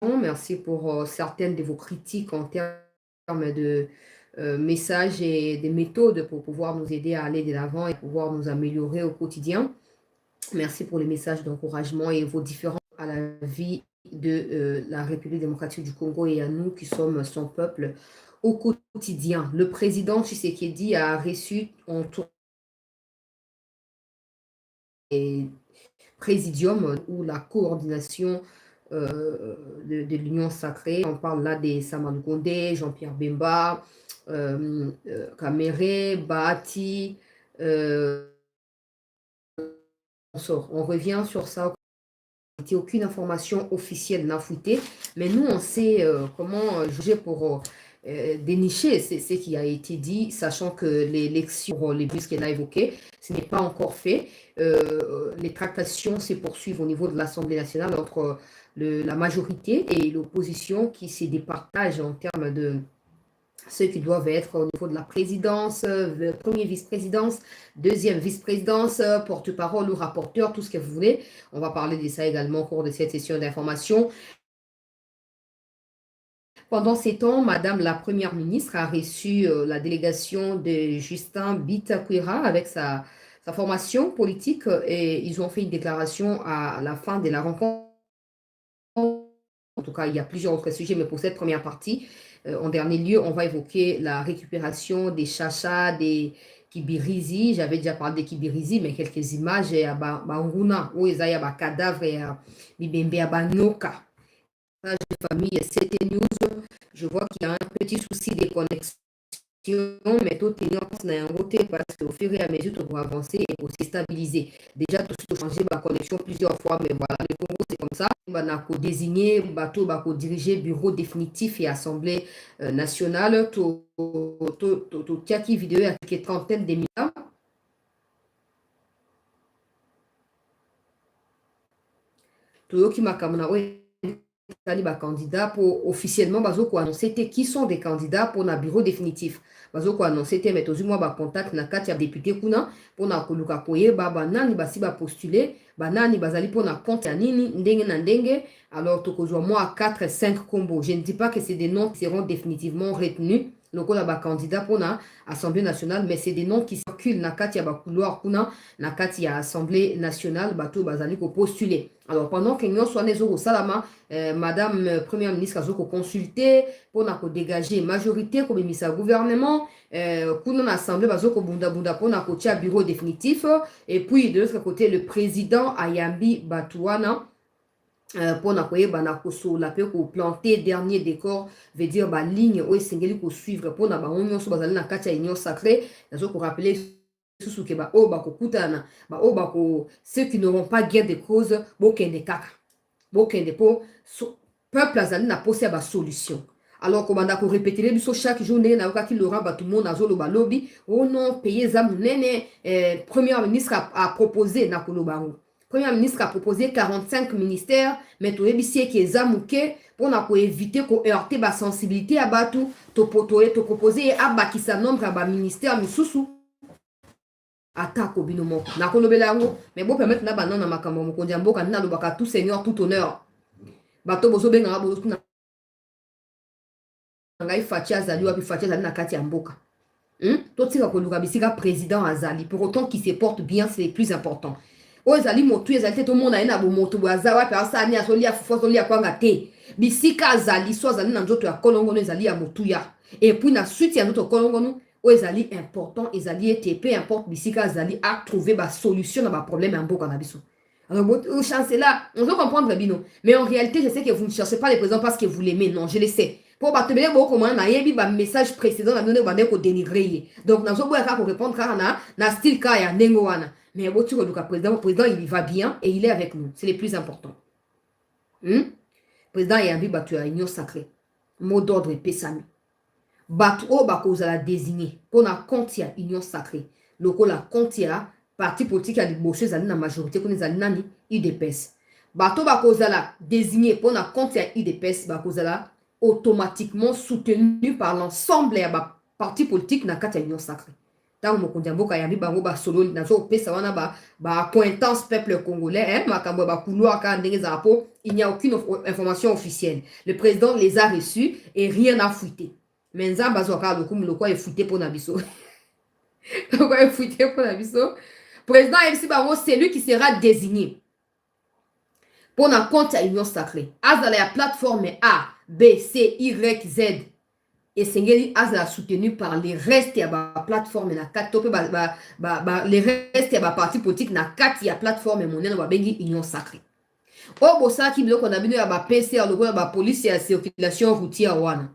Merci pour certaines de vos critiques en termes de messages et des méthodes pour pouvoir nous aider à aller de l'avant et pouvoir nous améliorer au quotidien. Merci pour les messages d'encouragement et vos différents à la vie de la République démocratique du Congo et à nous qui sommes son peuple au quotidien. Le président Tshisekedi a reçu en tour et présidium ou la coordination de l'Union sacrée. On parle là des Samadou Kondé, Jean-Pierre Bemba, Kamere, Bahati. On revient sur ça. Aucune information officielle n'a fuité, mais nous, on sait comment juger pour dénicher ce qui a été dit, sachant que l'élection, les bus qu'elle a évoquées, ce n'est pas encore fait. Les tractations se poursuivent au niveau de l'Assemblée nationale entre la majorité et l'opposition qui se départagent en termes de ceux qui doivent être au niveau de la présidence, premier vice-présidence, deuxième vice-présidence, porte-parole ou rapporteur, tout ce que vous voulez. On va parler de ça également au cours de cette session d'information. Pendant ces temps, Madame la Première ministre a reçu la délégation de Justin Bitakwira avec sa formation politique et ils ont fait une déclaration à la fin de la rencontre. En tout cas, il y a plusieurs autres sujets, mais pour cette première partie, en dernier lieu, on va évoquer la récupération des chachas, des kibirizi. J'avais déjà parlé des kibirizi, mais quelques images, il y a Banguna, où il y a des cadavres, et Bibembe Abanoka. Famille CT News, je vois qu'il y a un petit souci de connexion, mais tout est en côté parce qu'au fur et à mesure, on va avancer et aussi stabiliser. Déjà, tout ce changé ma connexion plusieurs fois, mais voilà, le Congo, c'est comme ça. On a désigné, bateau, diriger bureau définitif et assemblée nationale. Tout qui vidéo avec trentaine de milliards. Tout qui m'a candidat pour officiellement c'était qui sont des candidats pour le bureau définitif c'était mais toujours moi contact na kati ya député kuna pour na koluka koyeba nani basi ba postuler nani bazali pour na compte ya nini ndenge na ndenge alors tokozwa moi 4 5 combos. Je ne dis pas que c'est des noms qui seront définitivement retenus lokola ba candidat pour na Assemblée nationale, mais c'est des noms qui circulent na kati ya ba couloir kuna na kati ya Assemblée nationale bato bazali ko postuler. Alors pendant que nous sommes au salama, Madame Première ministre a consulté pour dégager majorité pour le gouvernement, pour l'Assemblée pour le bureau définitif, et puis de l'autre côté le président Ayambi Batouana. Pour planter dernier décor veut dire ligne où singeli ko suivre pour na bango so bazali na kati ya union sacrée nazo rappeler susuke ceux qui n'auront pas guère de cause bokende kaka bokende po peuple azali na posi ya solution. Alors komanda ko répéter biso chaque journée na yoka ki Laurent Batumo na zolo balobi oh non payer za munene. Premier ministre a proposé na kolobango. Premier ministre a proposé 45 ministères, mais tu es qui est zamouké pour éviter qu'on heurte la sensibilité à Batou, tu proposer à Bakissa nombre à ministère Misusu. Attaque au binomo. Na kolobelango, mais bon permettre na banana makambo mokondia mboka na lobaka tout seigneur tout honneur. Bato bozo benga bozo na ngai fachi azali wapi fachi azali na kati ya mboka. Totika koluka bisika président azali. Pour autant qu'il se porte bien, c'est le plus important. Ozali motu ezali tout le monde a na bo motu bazawa pe asani asoli ya fufu asoli ya kwanga te bisika azali so azali na nzoto ya kolongo no ezali ya motu ya et puis na suite ya nzoto kolongo no ezali important ezali ete peu importe bisika azali a trouver ba solution na ba problème ya mboka na biso. Alors au chance là on doit comprendre bino, mais en réalité je sais que vous ne cherchez pas les présidents parce que vous l'aimez, non, je le sais. Pour battre beaucoup comment na yebi ba message précédent na donné ba ko dénigrer donc na zo boya ka ko répondre na style ka ya nengo wana. Mais le président, il va bien et il est avec nous. C'est le plus important. Le président Yambi Batu à l'union sacrée. Mot d'ordre Pessami. Batu Bako la désigner pour la compte ya union sacrée. Le la compte ya parti politique à l'ébauché dans la majorité qu'on est à l'année UDPS. Batu Bako la désigner pour la compte ya UDPS Bako la automatiquement soutenu par l'ensemble des partis politiques dans la union sacrée. tant mokonzi mboka yambi bango ba solo nazo pesa wana ba acquaintance peuple congolais makambo ba couloir ka ndenge za po il n'y a aucune information officielle. Le président les a reçus et rien n'a fuité. Mais nzamba zo ka lokumu lokwa e fuité pour na biso. Lokwa e fuité pour na biso. Président MC Bango, c'est lui qui sera désigné pour na compte à Union Sacrée. Azala la plateforme A, B, C, Y, Z. Et Sengeli Azala soutenu par les restes de la plateforme na 4 les restes de la parti politique na 4 ya plateforme monnaie na bengi Union Sacrée. O bosa ki biloko na bino ya ba PCR logo ya ba police ya circulation routière wana.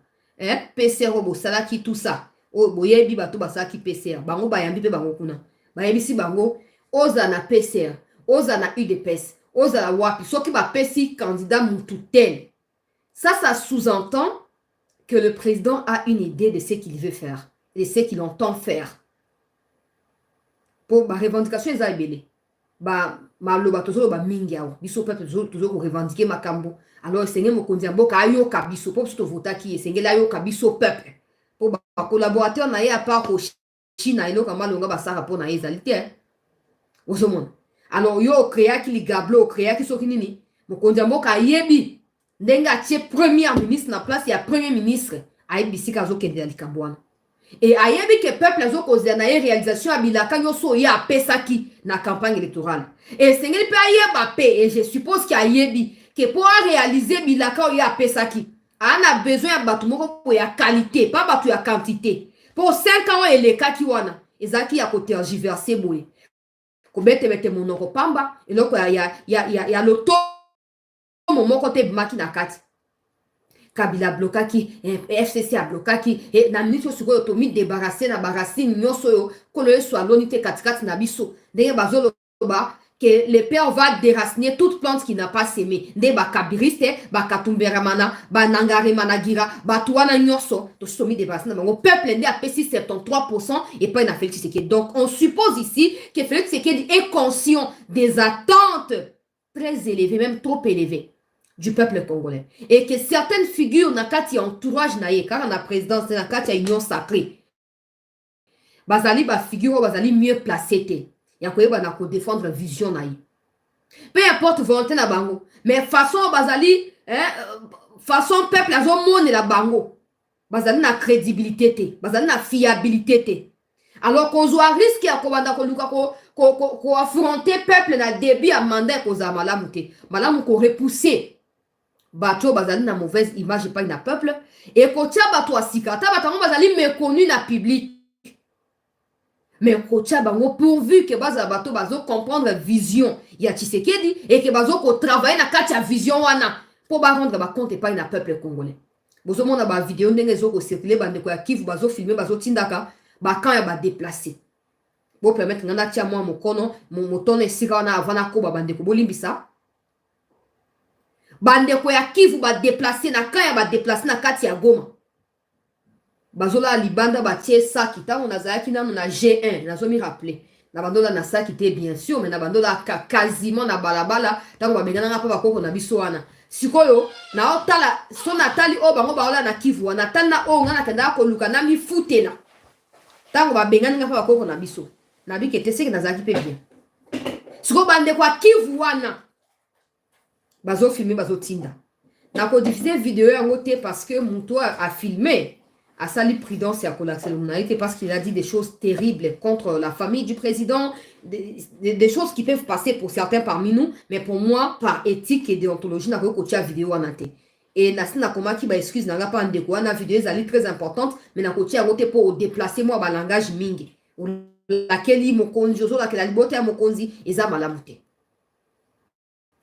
PCR o bosa ki tout ça. O boyebi bato basa ki PCR. Bango bayambi pe bango kuna. Bayebi si bango oza na PCR, oza na UDPS, oza na wapi, soki ba pesi candidat moututel. Ça sous-entend que le président a une idée de ce qu'il veut faire, de ce qu'il entend faire. Pour ma revendication, ils ont ébélé. Ma loba tozo ba mingi awo. Biso peuple tozo ko revendiquer makambo. Alors senge mokonzi mboka ayo kabiso pour to vota ki senge la yo kabiso peuple. Pour ba collaborateur na ye a part ko China ilo kama longa ba sara pour na ezalité. Ozomona. Alors yo créa ki li gablo créa ki soki nini. Mokonzi mboka yebi ndenga tie premier ministre na place ya premier ministre ayebi sika zo kende ya likambwana. Et ayebi que peuple azo kozela na réalisation abilaka nyoso ya pesaki na campagne électorale. Et sengeli pe ayeba pe et je suppose qu'il ayebi que pour réaliser bilaka ya pesaki, on a besoin ya batu moko pour ya qualité, pas batu ya quantité. Pour 5 ans et les kaki wana, ezaki ya ko tergiverser boye. Ko bete monoko pamba et loko ya loto mon côté maki na kati. Kabila blokaki, FCC a blokaki, et na ministre suko otomi débarrasser na barassi nyoso yo, kolo soit l'unité katikati na biso. Denge bazolo ba que le père va déraciner toute plante qui n'a pas sémé. Nde ba kabiriste, ba katumbera mana, ba nangare managira, ba tuana nyoso, to somi débarrasser na bango. Peuple nde a pesi 73% et pas na Félix Tshisekedi. Donc on suppose ici que Félix Tshisekedi est conscient des attentes très élevées, même trop élevées du peuple congolais. Et que certaines figures na kati entourage na ye, car on a présidence na kati ya Union Sacrée. Bazali ba figure bazali mieux placé te. Ya koyeba na ko défendre vision na ye. Peu importe volonté na bango, mais façon bazali façon peuple azo mone la bango. Bazali na crédibilité te, bazali na fiabilité te. Alors qu'on soit risque ya ko banda ko luka ko affronter peuple na début à mandat ko za malamu te. Malamu ko repousser bato bazali na mauvaise image pas na peuple et kotia bato asikata batango bazali méconnu na public mais kotia bango pourvu que baza bato bazo comprendre vision ya Tshisekedi et que bazo ko travailler na kati ya vision wana pour ba rendre ba compte pas na peuple congolais. Bozo mona ba vidéo ndenge zo ko circuler bande ko ya Kivu bazo filmer bazo tindaka ba quand ya ba déplacer bo permettre ngana tia moi mokono mon motono esika wana avana ko ba bande ko bolimbisa bande ko ya Kivu ba déplacer na kaya ba déplacer na kati ya Goma bazola libanda ba tie saki tango nazaki na G1 nazo mi rappeler na bandola na saki te bien sûr mais na bandola quasiment na balabala tango ba bengana nga pa ba koko na biso wana sikoyo na otala so natali o bango baola na Kivu wana tana o ngana kenda ko luka na mi futena tango ba bengana nga pa ba koko na biso na bi kete seki nazaki pe bien siko bande kwa Kivu wana bazo filmer bazo tinda na ko diffuser vidéo yango te parce que Muto a filmé a sali prudence ya ko l'accélération parce qu'il a dit des choses terribles contre la famille du président des choses qui peuvent passer pour certains parmi nous mais pour moi par éthique et déontologie na ko tia vidéo wana te et na sina koma ki ba excuse na nga pa ndeko na vidéo ezali très importante mais na ko tia rote pour déplacer moi ba langage mingi laquelle mokonzi ozo la libote ya mokonzi eza malamu te.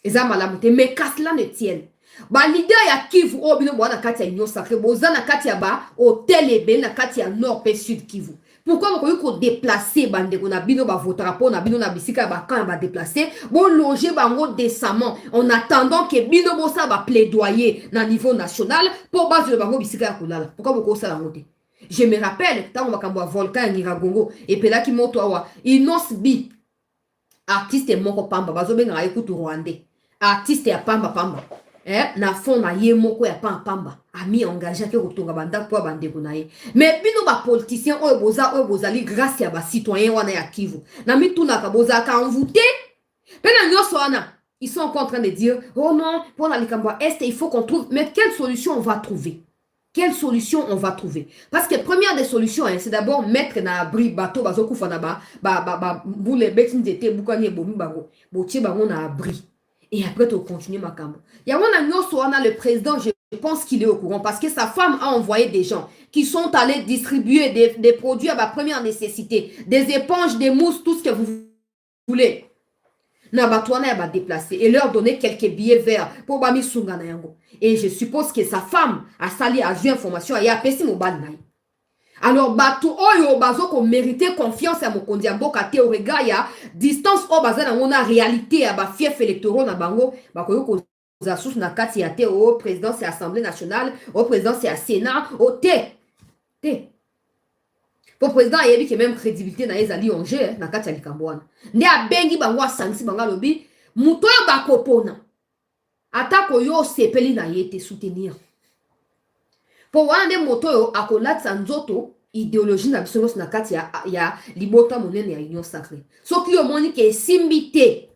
Eza malamu te mais qu'à cela ne tienne. Ba leader ya Kivu o bino bo na kati ya Union Sacrée boza na kati ya ba hôtel ebele na kati ya nord pe sud Kivu. Pourquoi vous ko déplacer bande ko na bino ba votera po na bino na bisika ba quand ba déplacer bon loger bango décemment en attendant que bino bo sa ba plaidoyer na niveau national pour base de bango bisika ya kolala. Pourquoi vous ko ça la moté? Je me rappelle tant makambo volcan Nyiragongo et pela ki moto awa Inos Bi artiste moko pamba bazo benga ekutu rwandais artiste ya pamba na fond na ye moko ya pamba ami engagé ke kotonga banda po bandeko na ye mais bino ba politicien oyo bozali grâce ya ba citoyen wana ya Kivu na mituna ka bozaka envoûté pena nyoso wana ils sont encore en train de dire oh non pour la likambo est il faut qu'on trouve mais quelle solution on va trouver. Quelle solution on va trouver? Parce que première des solutions, hein, c'est d'abord mettre na abri bateau bazoku fana boule betin d'été bukanye bomi bango botie bango na abri et après tu continues ma cambo. Yawona nyoso ana le président, je pense qu'il est au courant parce que sa femme a envoyé des gens qui sont allés distribuer des produits à ma première nécessité, des éponges, des mousses, tout ce que vous voulez. Na batouana va déplacer et leur donner quelques billets verts pour bami sunga na yango. Et je suppose que sa femme a sali a vu information et a pesi mobile naï. Alors batou oyo bazo ko mériter confiance à mokondi ya mboka te au regard ya distance o bazana ngona réalité ya ba fief électoraux na bango bakoyo ko za sous na kati ya te au président c'est assemblée nationale au président c'est Sénat au te pour président yebi que même crédibilité na ezali onge na kati ya likambo wana nde abengi bango asangisi bango lobi muto ya bakopona atako yo sepeli na yete soutenir pour wana nde moto yo akolatisa nzoto idéologie na biso nyonso na kati ya libota monene ya union sacrée soki yo moni ke esimbi te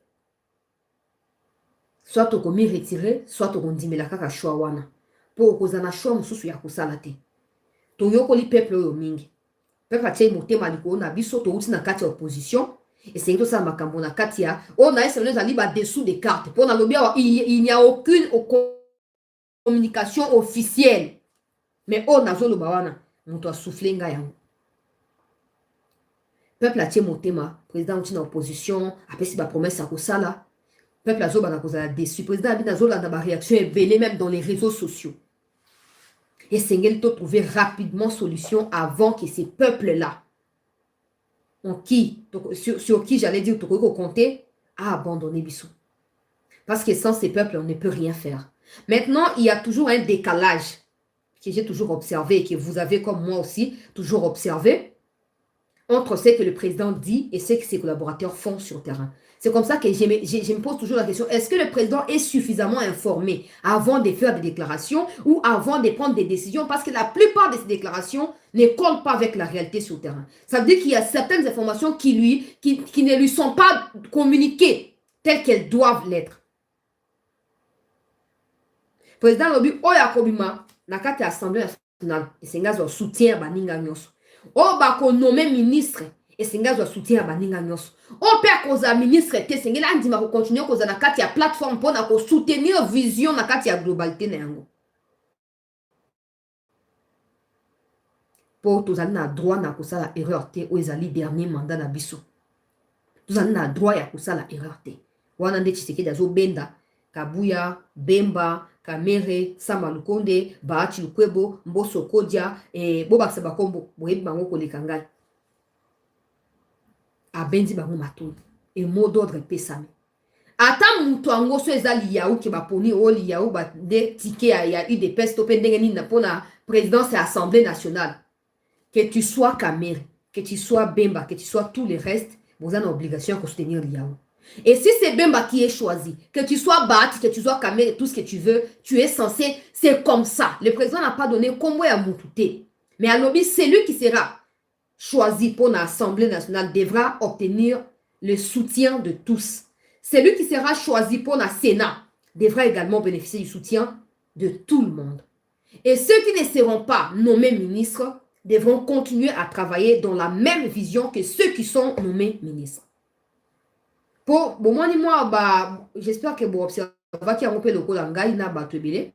soit tokomi retire soit tokondimela kaka choix wana po okozala na choix mosusu ya kosala te toyokoli peuple oyo mingi peuple atie motema likolo na biso touti na kati ya opposition esengi tosala makambo na kati ya oyo na eseno ezali badessous des cartes mpo nalobi awa il n'y a aucune communication officielle mais oyo nazoloba wana moto asouffle ngai yango peuple atie motema président outi na opposition apesi bapromese ya kosala peuple azobana kozala déçu président abi nazolanda baréaction ebele même dans les réseaux sociaux. Et Seigneur, tu trouver rapidement solution avant que ces peuples-là, sur qui j'allais dire, tu peux compter, à abandonner Bissou. Parce que sans ces peuples, on ne peut rien faire. Maintenant, il y a toujours un décalage que j'ai toujours observé et que vous avez, comme moi aussi, toujours observé entre ce que le président dit et ce que ses collaborateurs font sur le terrain. C'est comme ça que je me pose toujours la question, est-ce que le président est suffisamment informé avant de faire des déclarations ou avant de prendre des décisions? Parce que la plupart de ces déclarations ne collent pas avec la réalité sur le terrain. Ça veut dire qu'il y a certaines informations qui ne lui sont pas communiquées telles qu'elles doivent l'être. Le président Lobi, Oya Kobima, na kati Assemblée nationale, et c'est un soutien à Baninga Nyos. O bako nommé ministre, et c'est un soutien à Baninga Nyos. O père koza ministre, te c'est un andima ko continuer koza na kati ya plateforme pour na ko soutenir vision na kati ya globalité na yango. Pour tous na droit na kosala erreur te o ezali dernier mandat na biso. Tous na droit ya kosala erreur te. Wana nde Tshisekedi azo benda Kabuya, Bemba, Kamere, Sama Lukonde, Bahati Lukwebo, Mboso Kodia, et Boba Sabakombo, Boyebi Bango Kolekangai. Abendi Bango Matou. Et mot d'ordre pesame. Ata mutu ango so ezali yaou ki baponi oli yaou ba de ticket ya eu des pestes open dengeni na pona présidence et assemblée nationale. Que tu sois Kamere, que tu sois Bemba, que tu sois tous les restes, vous avez une obligation de soutenir yaou. Et si c'est Bemba qui est choisi, que tu sois Bahati, que tu sois Kamere, tout ce que tu veux, tu es censé, c'est comme ça. Le président n'a pas donné comme à Moutouté. Mais à l'objet, c'est lui qui sera choisi pour l'Assemblée nationale devra obtenir le soutien de tous. Celui qui sera choisi pour le Sénat devra également bénéficier du soutien de tout le monde. Et ceux qui ne seront pas nommés ministres devront continuer à travailler dans la même vision que ceux qui sont nommés ministres. Pour moi, j'espère que vous observez qu'il y a un peu de Kolangai na batubile.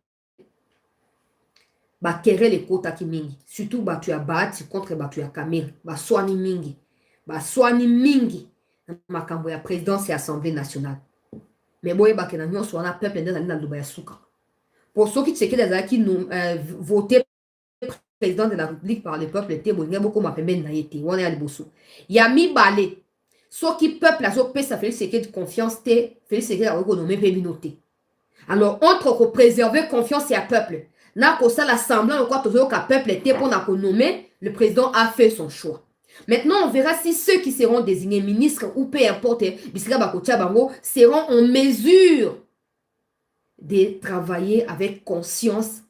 Kere les quotas qui mingi. Surtout tu as Bahati contre tu as Kamere. Soani mingi. Soani mingi. Makambo ya présidence et assemblée nationale. Mais boye bakena nyon so na peuple ndeza na luba ya suka. Pour ceux qui checker des qui nous voter président de la République par le peuple était bon beaucoup ma pembe na yete. Wana ya liboso. Ya mi balé. Ceux qui peuple a fait ça fait de confiance te fait ce que la renommée péminoté. Alors entre préserver confiance et à peuple. Na ko ça l'assemblée quoi toujours qu'à peuple était pour na nommer, le président a fait son choix. Maintenant on verra si ceux qui seront désignés ministres ou peu importe bisika bakotia bango seront en mesure de travailler avec conscience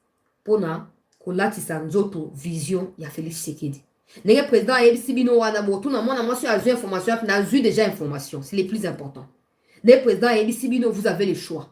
pour na kolatisa nzoto vision ya Félix Tshisekedi. Le président a bino wana botu na mona mwasi a information na zu déjà information, c'est le plus important. Le président a bino, vous avez le choix.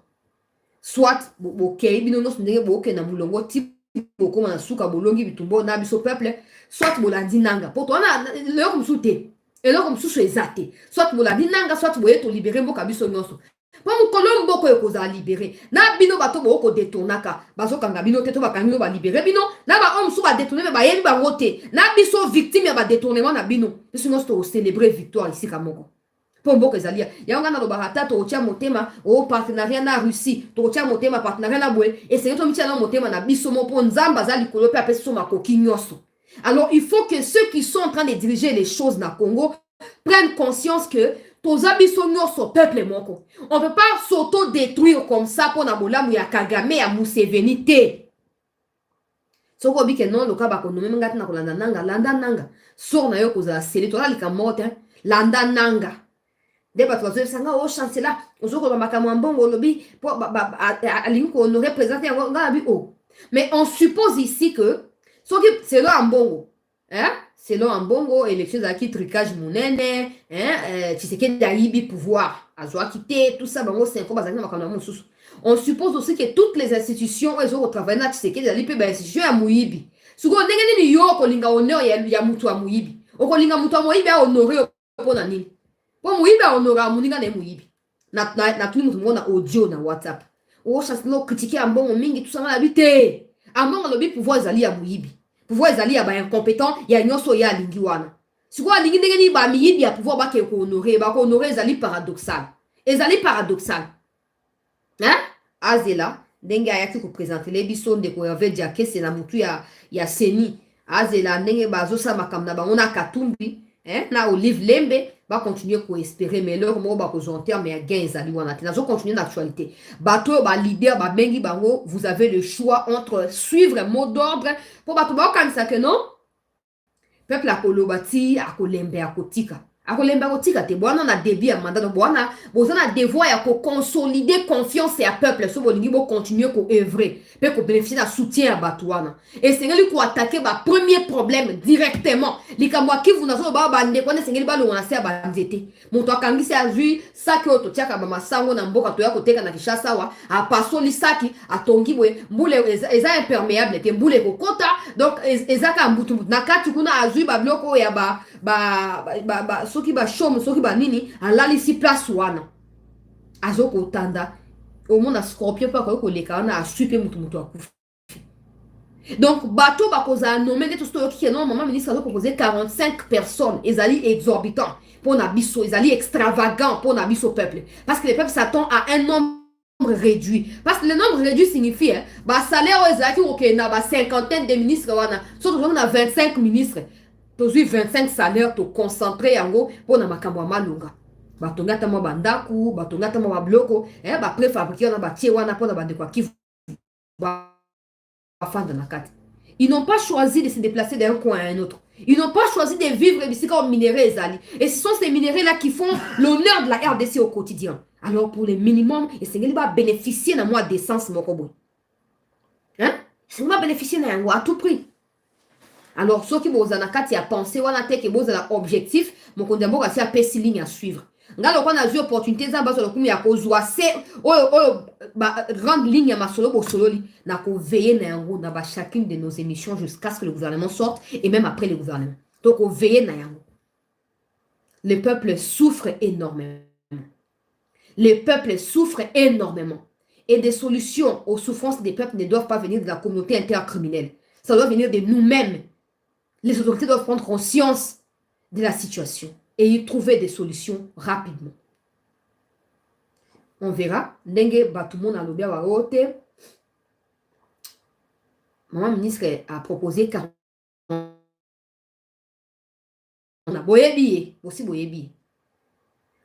Soit OK bino no ndenge bo OK na mulongo ti boko na suka bolongi bitumbo na biso peuple, soit bolandi nanga. Pour toi na le comme souté. Et là comme sous ezate. Soit bolandi nanga, soit boye to libérer mboka biso nyonso. Pour mon colombo ko ekoza libérer. Na bino bato boko détournaka. Bazo kanga bino teto ba kangino ba libérer bino. Na ba homme sou ba détourner ba yebi ba ngote. Na biso victime ya ba détournement na bino. Biso nyonso to célébrer victoire ici kamoko. Pour mboka ezali ya ngana lo barata to tia motema o partenariat na Russie to tia motema partenariat na boye et c'est to mitia na motema na biso mo po nzamba za likolo pe apesi so makoki nyonso. Alors il faut que ceux qui sont en train de diriger les choses na Congo prennent conscience que toza biso nyonso peuple moko. On ne peut pas s'auto-détruire comme ça pour na bolamu ya Kagame ya Museveni te. Soko bi ke non loka ba ko nomema ngati na kolanda nanga landa nanga. Sor na yo koza sele to la likamote landa nanga. Deba tu sanga o chancela ozoko ba makamwa mbongo lobi po alinko honorer présenter nga bi o. Mais on suppose ici que c'est là en bongo, hein? C'est là en bongo, élection qui tricage monene, hein? Tu sais qu'il y a eu pouvoir, à joie quitter, tout ça, bango c'est on suppose aussi que toutes les institutions, elles ont travaillé là, tu sais qu'il y a eu institution à Mouibi. Si vous avez dit yo kolinga honneur ya mutu a Mouibi, o kolinga mutu a Mouibi a honoré pour nani. Pour Mouibi a honoré a moninga ne Mouibi. Na tout le monde na audio na WhatsApp. O chance no critiquer en bon mingi tout ça na habité. Amon alobi pouvoir ezali ya Mouibi. Pouvoir ezali ya ba incompétent ya nyonso ya lingi wana. Siko alingi ndenge ni ba miyibi ya pouvoir ba ke ko honorer ezali paradoxal. Ezali paradoxal. Hein? Azela ndenge ayaki ko présenter les biso ndeko Hervé Diaké c'est na mutu ya Seni. Azela ndenge bazo sa makamna ba on a Katumbi, hein? Na Olive Lembe va continuer à espérer mais leur mot va présenter mais à gain ezali wana. Nazo continuer l'actualité. Bato ba leader ba bengi bango, vous avez le choix entre suivre un mot d'ordre pour bato ba comme ça que non. Peuple a kolobati a kolembe a kotika. A kolembe a kotika te bwana na débit a mandat bwana, bozana devoir ya ko consolider confiance ya peuple so bolingi bo continuer ko œuvrer, pe ko bénéficier da soutien à bato wana. Et c'est lui ko attaquer ba premier problème directement. Likamwa ki vous nazo ba bande ko ne sengeli ba lo na se ba nzete. Moto akangisi azui saki oto tiaka ba masango na mboka to ya koteka na Kinshasa wa a paso li saki atongi boye mbule eza imperméable te mbule ko kota donc ezaka mbutu na kati kuna azui ba bloko ya ba soki ba chôme soki ba nini alali si place wana azoko tanda au monde a scorpion pas ko leka na super mutu akufa. Donc bateau ba koza nommer tout ce qui est non maman ministre a proposé 45 personnes ezali exorbitant pour na biso ezali extravagant pour na biso peuple parce que le peuple s'attend à un nombre réduit parce que le nombre réduit signifie ba salaire ezali OK na ba cinquantaine de ministres wana surtout on a 25 ministres tozui 25 salaires to concentrer yango pour na makambo malunga batonga tamo bandaku batonga tamo ba bloko ba préfabriquer na ba tie wana pour na bande kwa kivu ils n'ont pas choisi de se déplacer d'un coin à un autre. Ils n'ont pas choisi de vivre ici comme minéraux. Et ce sont ces minéraux-là qui font l'honneur de la RDC au quotidien. Alors pour les minimums, et c'est va bénéficier d'un mois d'essence, mon robot. Hein? C'est va bénéficier d'un mois à tout prix. Alors ceux qui vous en a pensé, ou en a que vous avez un objectif, mon condamnement a fait 6 lignes à suivre. Ngalo kwa na zio opportunité za baso lokumi ya kozwa se ba grande ligne ya masolo bo sololi na ko veiller na yango na ba chacune de nos émissions jusqu'à ce que le gouvernement sorte et même après le gouvernement. Donc on veiller na yango. Le peuple souffre énormément. Le peuple souffre énormément et des solutions aux souffrances des peuples ne doivent pas venir de la communauté intercriminelle. Ça doit venir de nous-mêmes. Les autorités doivent prendre conscience de la situation et y trouver des solutions rapidement. On verra. Ndenge Batoumoun a lobby à haute. Maman ministre a proposé 40. On a boyebi, aussi boyebi.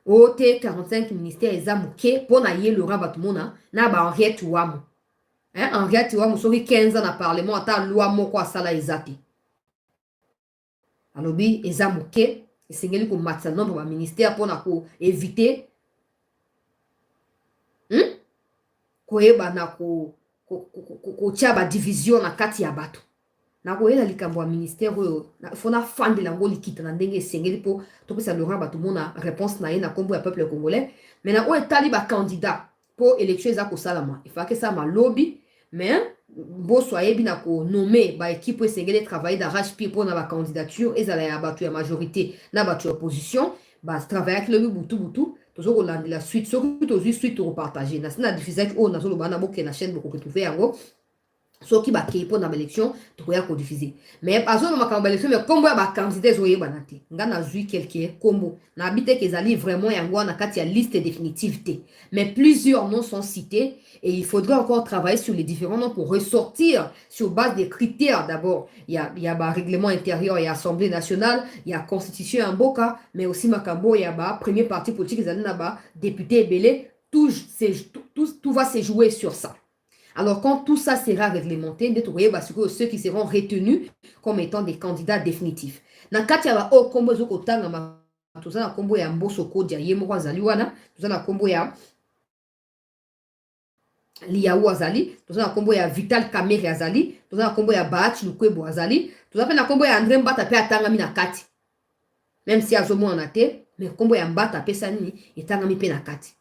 Haute 45 ministères ezamouké pour na yé le Batoumouna na ba Henriette Ouamu. Henriette Ouamu sori 15 ans na parlement ata loi moko asala ezati. Alobi ezamouké. Sengeli ko matsa nombre ba ministère pour na ko éviter koyeba na kotia badivision na kati ya bato na koyela likambo ya ministère oyo fo nafandela yango likita na ndenge esengeli mpo topesa Laurent bato mona réponse na ye na nkombo ya peuple congolais mais na oyo etali bacandidat mpo élection eza kosalama efake esalama lobi mais Mbosso ayebi na konomme baéquipe oyo esengeli travailler d'arrache-pied mpona bacandidature ezala ya bato ya majorité na bato ya opposition batravaillaki lobi butu tozokolandela suite soki tozwi suite tokopartage na sina diffusaki oyo nazoloba na bokende na chaîne bokoketrouve yango soki bakei mpo na baélection tokoya kodiffuze mais azoloba makambo baélection mais nkombo ya bacandidat ezoyebana te nga nazwi quelque nkombo nayebi te ke ezali vraiment yango wana kati ya liste définitive te mais plusieurs noms sont cités et il faudra encore travailler sur les différents noms pour ressortir sur base des critères d'abord il y a règlement intérieur il y a assemblée nationale il y a constitution ya mboka mais aussi makambo ya premier parti politique ezali na député ebele tout va se jouer sur ça. Alors, quand tout ça sera réglementé, ceux qui seront retenus comme étant des candidats définitifs. Dans le cas où kombo zo kotanga ma tozana kombo ya Mbosso Kodia yemoko azali wana, tozana kombo ya Liaou azali, tozana kombo ya Vital Kamerhe azali, tozana kombo ya Bahati Lukwebo azali, tozana na kombo ya André Mbata pe atangami na kati. Même si azomona te, mais kombo ya Mbata pe sani etangami pe na kati.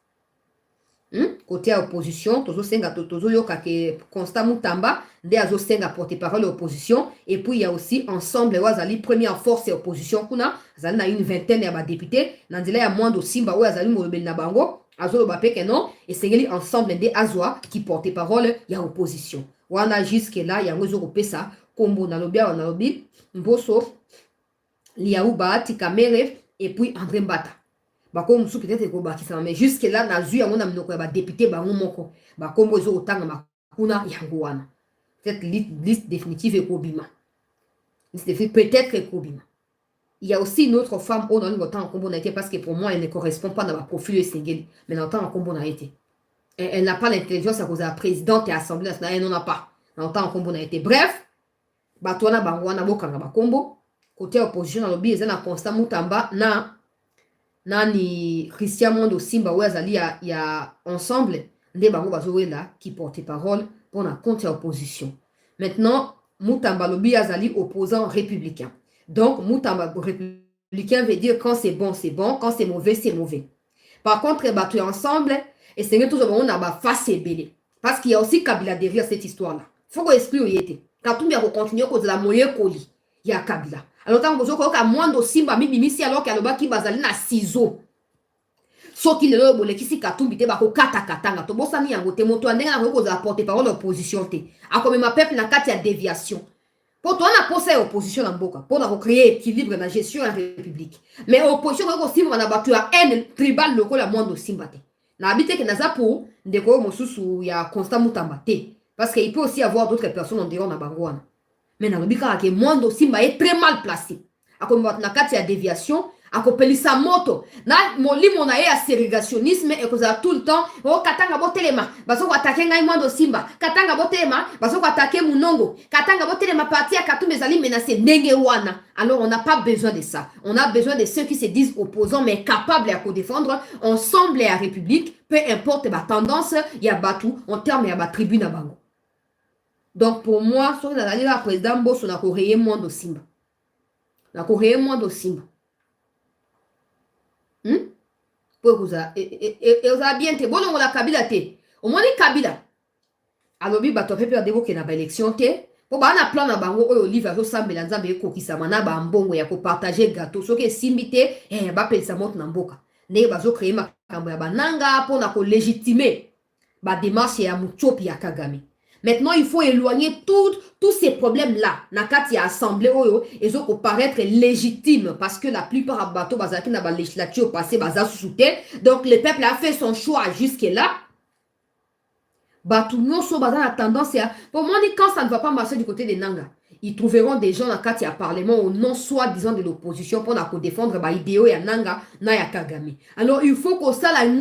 Côté à opposition, tozo yoka ke Constant Mutamba, nde azo senga porte-parole opposition, et puis il y a aussi ensemble wazali première force et opposition kuna, azali na une vingtaine ya députés, nandila ya Mwando Simba ou azali molobeli na bango, azo lo bapeke non, et sengeli ensemble nde azwa qui porte-parole ya opposition. Wana jusque là ya ngozo kopesa kombo na lobia wana lobi Mbosso Liaou Bahati Kamerhe et puis André Mbata. Bako musu peut-être ko bakisa mais jusque là na zui yango na minoko ya ba député bango moko bakombo ezo otanga makuna yango wana peut-être liste définitive ekobima liste définitive peut-être ekobima. Il y a aussi une autre femme on a une autant kombo na été parce que pour moi elle ne correspond pas dans ma profil esengeli mais na autant kombo na été elle n'a pas l'intelligence à cause de la présidente et assemblée nationale elle n'en a pas na autant kombo na été bref bato wana bango wana bokanga bakombo côté opposition na lobby ezana Constant Mutamba na nani Christian Mwando Simba ou azali ya ensemble nde bango bazowela qui porte parole pour la contre opposition. Maintenant Mutamba lobi azali opposant républicain. Donc Mutamba républicain veut dire quand c'est bon, quand c'est mauvais, c'est mauvais. Par contre bato ensemble et c'est que tout on a ba face belé parce qu'il y a aussi Kabila derrière cette histoire là. Faut qu'on exclue yete. Katumbi a continuer cause la moyen koli ya Kabila. Alors tant que je Mwando Simba mibimisi alors qu'il y a qui bazali na ciseaux. So qui le bole kisi Katumbi te bako kata katanga to bosani yango te moto andenga na ko za porter parole opposition te. Akome ma peuple na kati ya déviation. Pour toi na posa opposition na mboka pour na créer équilibre na gestion en république. Mais opposition ko simba na batu ya haine tribal lokola Mwando Simba te. Na habite que naza pour ndeko mosusu ya Constant Mutamba te parce qu'il peut aussi avoir d'autres personnes en dehors na bangwana. Mais na lobika ke Mwando Simba est très mal placé. Akomi na kati ya déviation, akopelisa moto. Na molimo na ye ya ségrégationnisme et koza tout le temps, oh katanga botelema, baso ko attaquer ngai Mwando Simba, katanga botelema, baso ko attaquer Munongo, katanga botelema parti ya Katumbi ezali menacé ndenge wana. Alors on n'a pas besoin de ça. On a besoin de ceux qui se disent opposants mais capables à co-défendre ensemble et à République, peu importe la tendance, il y a batou en termes ya ba tribune à bango. Donc pour moi, sur la président Mbosso na koréé Mwando Simba. Na koréé Mwando Simba. Pour que ça et ça bien te bon on la Kabila te. Au moins les Kabila. Alobi bato pe perdre que na ba élection te. Po ba na plan na bango oyo livre zo sambela nzambe ko kisama na ba mbongo ya ko partager gâteau soki simbité ba pelisa moto na mboka. Ne ba zo créer makambo ya bananga pour na ko légitimer ba démarche ya Mutsopi ya Kagame. Maintenant, il faut éloigner tous ces problèmes-là. Nakati a assemblée, ils ont paraître légitimes parce que la plupart des bateaux bazaki na ba législature passé baza sous-souté. Donc, le peuple a fait son choix jusque-là. Batou non so baza la tendance à pour moi quand ça ne va pas marcher du côté des Nanga, ils trouveront des gens nakati à parlement au nom soi-disant de l'opposition pour na défendre ba idéo ya Nanga na ya Kagame. Alors, il faut qu'on ça la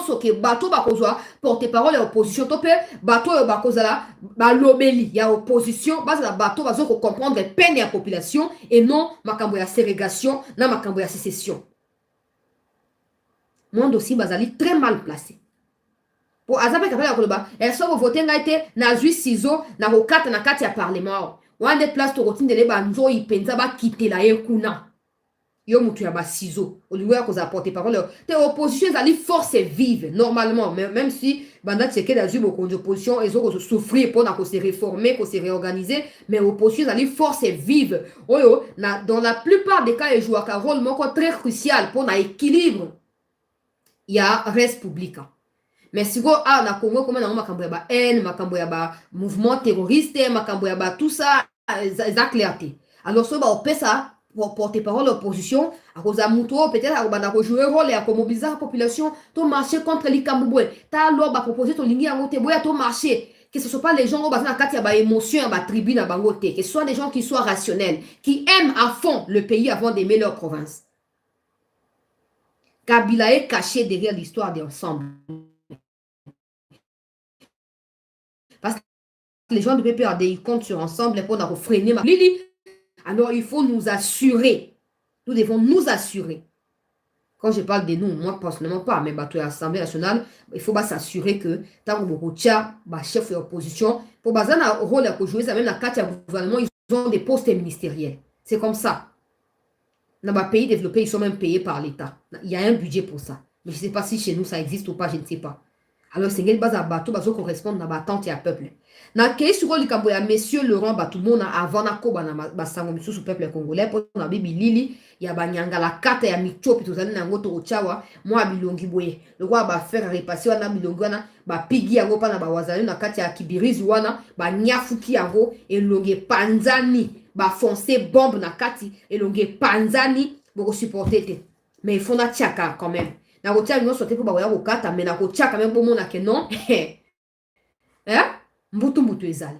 soki bato bakozwa porte-parole ya opposition to pe bato oyo bakozala balobeli ya opposition bazala bato bazoko comprendre peine ya population et non makambo ya ségrégation na makambo ya sécession. Mwando Simba bazali très mal placé. Pour azape kapela ya koloba, so voter nga ete na zui ciseau na kokata na kati ya parlement. Wana de place to kotindele ba nzoyi penza ba kitela ye kuna. Yo mutu ya ba ciseau. Olingo ya koza porter parole. Te opposition ezali force vive normalement, même si banda tseke da zui boko opposition ezo ko souffrir pour na ko se réformer, ko se réorganiser, mais opposition ezali force vive. Oyo na dans la plupart des cas, il joue un rôle moko très crucial pour na équilibre. Il y a res publica. Mais si vous avez na Congo, comme on a ba haine, makambo ya ba mouvement terroriste, makambo ya ba tout ça, ça clarté. Alors ça on peut ça pour porter parole l'opposition, à cause à Mouto, peut-être à banda jouer rôle et à mobiliser la population, to marcher contre les Kamboué. Ta loi va proposer ton ligne à voter, boya to marcher. Que ce soit pas les gens qui ont na ba émotion, ba tribune à bangoté, que ce soit des gens qui soient rationnels, qui aiment à fond le pays avant d'aimer leur province. Kabila est caché derrière l'histoire d'ensemble. Parce que les gens de PPRD, ils comptent sur ensemble pour nous freiner. Alors, il faut nous assurer. Nous devons nous assurer. Quand je parle de nous, moi, personnellement pas, mais l'Assemblée nationale, il faut s'assurer que, tant que beaucoup de chefs de l'opposition, pour baser un rôle à jouer, ça même dans le gouvernement, ils ont des postes ministériels. C'est comme ça. Dans les pays développés, ils sont même payés par l'État. Il y a un budget pour ça. Mais je ne sais pas si chez nous, ça existe ou pas, je ne sais pas. Alors, c'est une base à bateau, bateau correspond à l'attente et à peuple. Dans le cas sur le Camboya, monsieur Laurent Batoumona, avant na koba na basango misu su peuple congolais, pour na bibi lili, ya banyanga la kata ya micho, puis tozali na ngoto ochawa, moi bilongi boye. Le roi ba faire repasser wana bilongi wana, ba pigi yango pa na ba wazali na kata ya kibirizi wana, ba nyafuki yango, elonge panzani, ba foncer bombe na kati, elonge panzani, boko supporter te. Mais il faut na tchaka quand même. Na kotia nous sauter pour ba ya kokata, mais na kotia quand même pour mona que non. Hein? Mbutu ezali.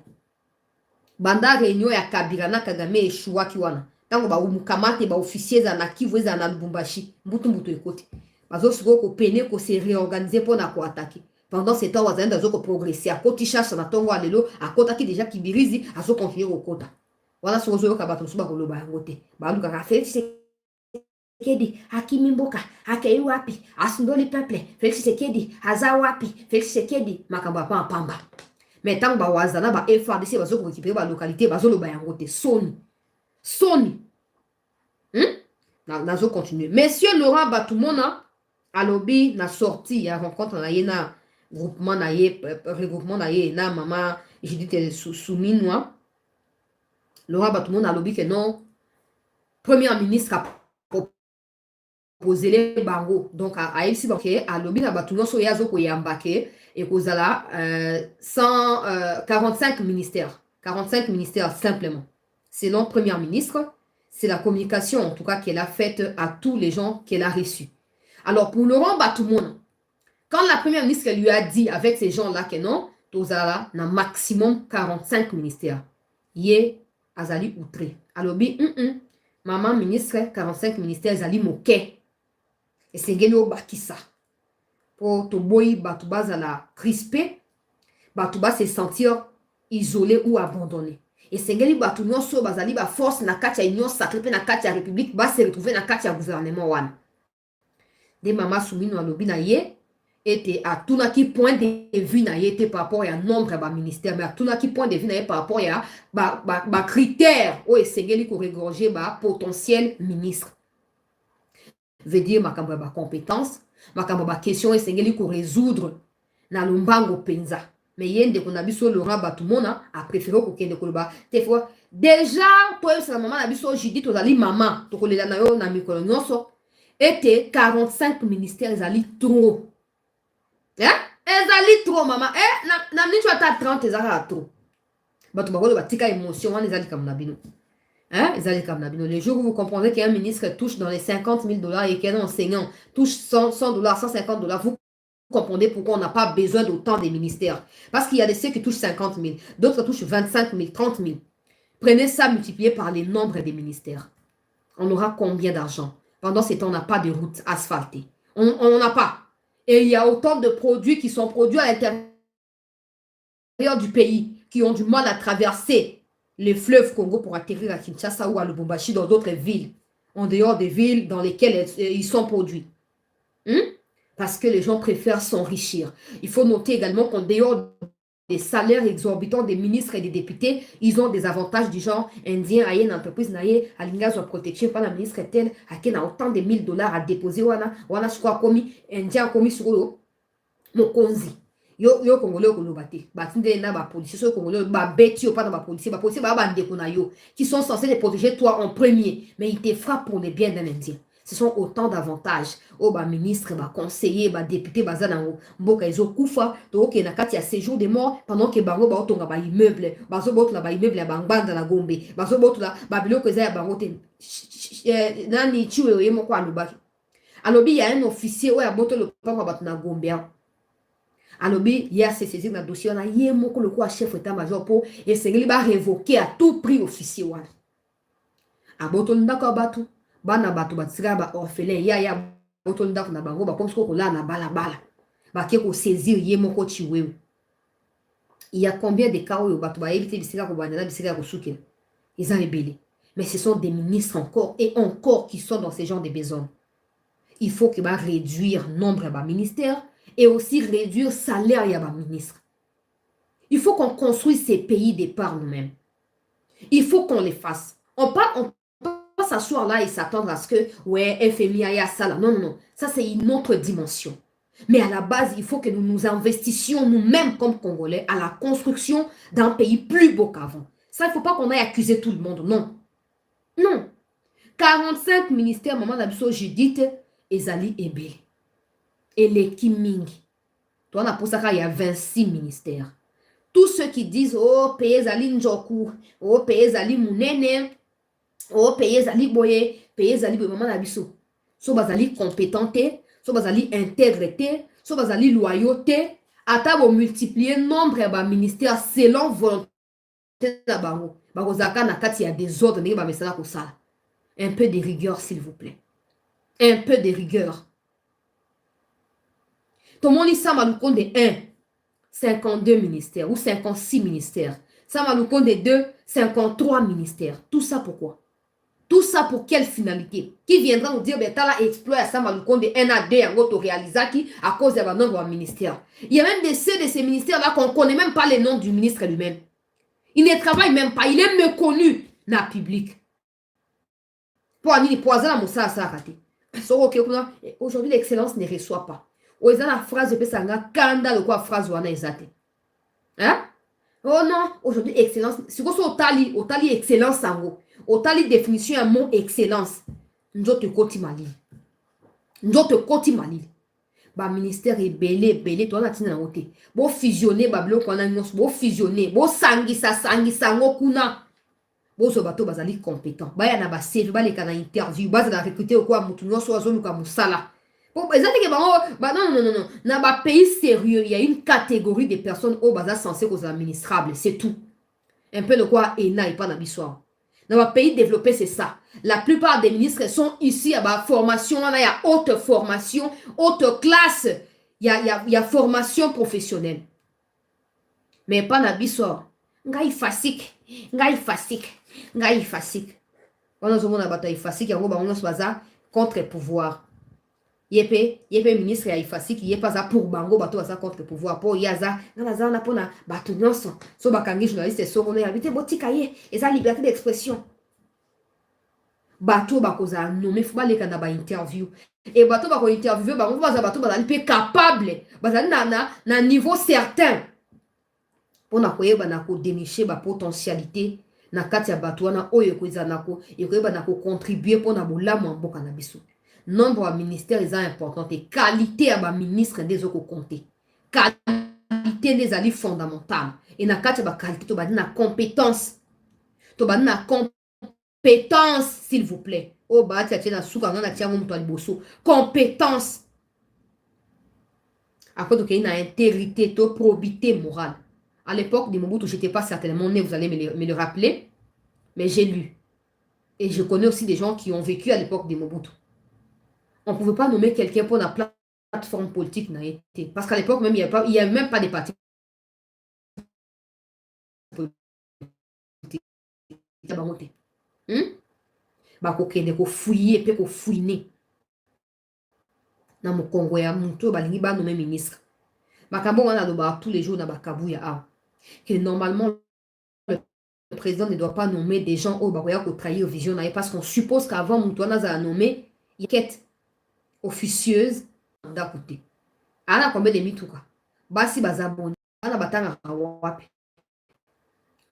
Banda réunion ya Kabila na Kagame eshua kiwana. Tango ba umukamate ba officiers za na Kivu za na Lubumbashi. Mbutu ekoti. Bazo siko ko pene ko se réorganiser pour na ko attaquer. Pendant ce temps wazenda zo ko progresser. Akoti chasse na tongo alelo, akota ki déjà Kibirizi, azo continuer ko kota. Wana sozo yo kabato suba ko loba ngote. Ba luka ka Félix Tshisekedi, Hakimi Mboka, Akei wapi, asundoli peuple, Félix Tshisekedi, aza wapi, Félix Tshisekedi, makamba pa pamba. Mais tant que bazana ba FARDC bazo ko récupérer ba localité bazo lo ba yangote Sony. Nazo continuer. Monsieur Laurent Batoumona alobi na sorti ya rencontre na yena regroupement na ye na maman Judith Souminwa. Laurent Batoumona alobi que non premier ministre a proposé les bango donc a ici banque alobi na Batoumona so yazo ko yambake. Et qu'aux ala 145 ministères. 45 ministères simplement. C'est notre première ministre. C'est la communication, en tout cas, qu'elle a faite à tous les gens qu'elle a reçus. Alors, pour Laurent Batoumona, quand la première ministre lui a dit avec ces gens-là que non, Tozala n'a maximum 45 ministères. Yé, Azali outré. Alors, maman ministre, 45 ministères, Azali moqué. Et c'est Gelo Bakissa. Pour Toboyi, Batouba la crispé, Batouba se sentir isolé ou abandonné. Et c'est que Batouba so bazali ba force na katia union sacrée na katia république ba se retrouver na katia gouvernement wan. Des mamas soumis à lobi na ye était à tout na qui point de vue na ye était par rapport à nombre ba ministère mais à tout na qui point de vue na ye par rapport à ba critères ou essayé ko regorger ba potentiel ministre. Veut dire makambo ba compétence. Makambo ba question esengeli ko résoudre na lumbango penza mais yende ko na biso Laurent Batoumona a préféré ko kende ko ba te fois déjà toi c'est la maman na biso Judith ozali maman to ko lela na yo na mikolo nyonso était 45 ministères ezali trop ezali trop maman na minute ata 30 ezali trop bato bakolo batika émotion wana ezali comme na bino. Les jours où vous comprendrez qu'un ministre touche dans les $50,000 et qu'un enseignant touche $100, $150, vous comprenez pourquoi on n'a pas besoin d'autant de ministères. Parce qu'il y a des ceux qui touchent 50,000, d'autres touchent 25,000, 30,000. Prenez ça multiplié par les nombres des ministères. On aura combien d'argent? Pendant ce temps, on n'a pas de routes asphaltées. On n'en a pas. Et il y a autant de produits qui sont produits à l'intérieur du pays, qui ont du mal à traverser les fleuves Congo pour atterrir à Kinshasa ou à Lubumbashi dans d'autres villes, en dehors des villes dans lesquelles ils sont produits. Parce que les gens préfèrent s'enrichir. Il faut noter également qu'en dehors des salaires exorbitants des ministres et des députés, ils ont des avantages du genre indien, à une entreprise, à l'ingaz ou protection par la ministre tel, à qui a autant de $1000 à déposer, wana je crois commis, indien commis sur eux, mon konzi. Yo congolais au kolobate, batinde na ba policiers, so congolais ba bêti pas dans ba policiers ba bande kona yo, qui sont censés te protéger toi en premier, mais ils te frappent pour le bien d'un indien. Ce sont autant d'avantages. Oh, bah, ministre, bah, conseiller, bah, député, bah, zanango. Mboka, ils ont koufa. Donc, il y a séjour de mort pendant que bango, bah, otonga, bah, immeuble. Bah, zo bot la, bah, immeuble, bah, banda la gombe. Bah, zo bot la, bah, bilo que zaya, bah, oten. Nani, tuwe, yemo kwa alubaki. Alobi, il y a un officier, ouais, à boto le papa, bah, na gombe. Alobi, il y a saisi dans le dossier, on a yemo ko le quoi chef état-major pour essayer de révoquer à tout prix officier, ouais. À boto ndako, batou. Bana bato batsika ba orphelin ya boto ndako na bango ba komsko ko la na bala ba ke ko saisir ye moko chiwewe. Il y a combien de cas où bato ba éviter bisika ko bana bisika ko suke. Ils ont ébélé. Mais ce sont des ministres encore et encore qui sont dans ce genre de besoins. Il faut que ba réduire nombre de ministères et aussi réduire salaire ya ba ministre. Il faut qu'on construise ces pays de par nous-mêmes. Il faut qu'on les fasse. On pas s'asseoir là et s'attendre à ce que, ouais, FMI aille à ça là. Non, non, non. Ça, c'est une autre dimension. Mais à la base, il faut que nous nous investissions nous-mêmes comme Congolais à la construction d'un pays plus beau qu'avant. Ça, il ne faut pas qu'on aille accuser tout le monde. Non. Non. 45 ministères, maman d'Abisso, Judith, Ezali Ebe. Et les Kimingi. Toi, on a pour ça qu'il y a 26 ministères. Tous ceux qui disent, oh, pays Ezali Njoku, oh, pays Ezali Mounene, oh, pays Ezali Boye, pays Ezali Boye, maman d'Abisso. So bazali compétenté, so bazali intégrité, so bazali loyauté, ata bo multiplier nombre de ministères selon volonté na bango. Bakozaka na kati ya désordre ndenge ba mesala ko sala. Un peu de rigueur s'il vous plaît. Un peu de rigueur. Tout le monde dit ça m'a compte de 1, 52 ministères ou 56 ministères. Ça m'a compte de 2, 53 ministères. Tout ça pourquoi? Tout ça pour quelle finalité? Qui viendra nous dire, ben, t'as là exploit ça, mais nous de 1 à 2 en gros, réalisé à cause de la nombre de ministères. Il y a même des de ces ministères-là qu'on ne connaît même pas les noms du ministre lui-même. Il ne travaille même pas. Il est méconnu dans le public. Pour aller poison à Moussa Sarate. Aujourd'hui, l'excellence ne reçoit pas. Ou la phrase de Pesanga, Kanda, le quoi phrase ou Anaïsate. Hein? Oh non, aujourd'hui, excellence. C'est quoi ça, au tali excellence en gros. Au tali définition un mot excellence. Nous te côté mali. Nous te côté mali. Ba ministère est belé, toi, on a tina na côté. Bon fusionner, ba blo qu'on a nous, bon fusionner, bon sangi sango kuna. Bon so bato bazali compétent. Ba ya na ba CV, ba les kana interview, ba za na recruter ou quoi, mutu nyonso azo luka musala. Bon, non. Dans un pays sérieux, il y a une catégorie de personnes au bazar censées aux administrables. C'est tout. Un peu de quoi ENA et pas dans l'histoire. Dans un pays développé, c'est ça. La plupart des ministres sont ici à la formation. Il y a haute formation, haute classe. Il y a formation professionnelle. Mais pas dans l'histoire. Ngai fasik. On a une bataille fasik. Il y a un contre-pouvoir. Yepe ministre ya ifasi qui pas ça pour bango bato ça contre pouvoir pour yaza na za na pona bato nyonso so bakangi journaliste so on habité botika ye et ça liberté d'expression bato bakoza nommé faut baleka na ba interview et bato bako interviewer bango baza bato bazali pe capable bazali na niveau certain pona koyeba na ko dénicher ba potentialité na kati ya bato wana oyo koza nako e koyeba na ko contribuer pona bolamu mboka na biso. Nombre de ministères est important et qualité à ma ministre des autres compter. Qualité des alliés fondamentales. Et na kati ba qualité to ba na compétence. To ba na compétence s'il vous plaît. Oh ba tia na suka na tia mo to liboso. Compétence. Après donc il y a une intégrité, to probité morale. À l'époque de Mobutu, j'étais pas certainement né, vous allez me le rappeler, mais j'ai lu. Et je connais aussi des gens qui ont vécu à l'époque de Mobutu. On ne pouvait pas nommer quelqu'un pour la plateforme politique. Parce qu'à l'époque, même, il n'y a même pas de partis politiques. Il faut fouiller et fouiner. na mo Congo ya muto balingi ba nommé ministre. Makambo wana loba tous les jours na bakabu ya a. Que normalement le président ne doit pas nommer des gens au bakoya ko trahir vision na parce qu'on suppose qu'avant muto wana za nommé il quête officieuse da côté. Ana combien de mituka. Basi bazaboni. Ana batanga wapi.